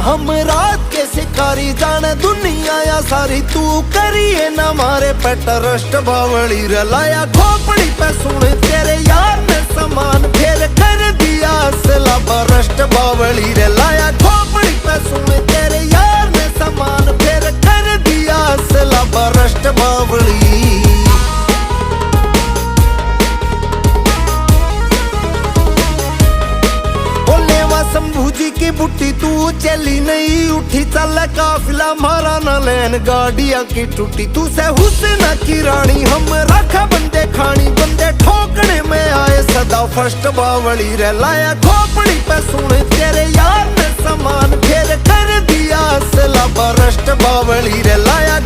हम रात के शिकारी जाने दुनिया या सारी तू करिए न मारे पे ट्रस्ट बावली रलाया खोपड़ी पे सुने तेरे यार ने समान फिर कर दिया असला बरस्ट बावली रलाया खोपड़ी पे सुने तेरे यार ने समान फिर कर दिया असला बरस्ट बावली। शंभू जी की बुट्टी तू चली नहीं उठी चल काफिला मारा न लैन गाड़िया की टूटी तू से हुस्न की रानी हम रखा बंदे खानी बंदे ठोकने में आए सदा फर्स्ट बावली रे लाया खोपड़ी पे सुने तेरे यार ने समान फिर कर दिया असला बरस्ट बावली रे लाया।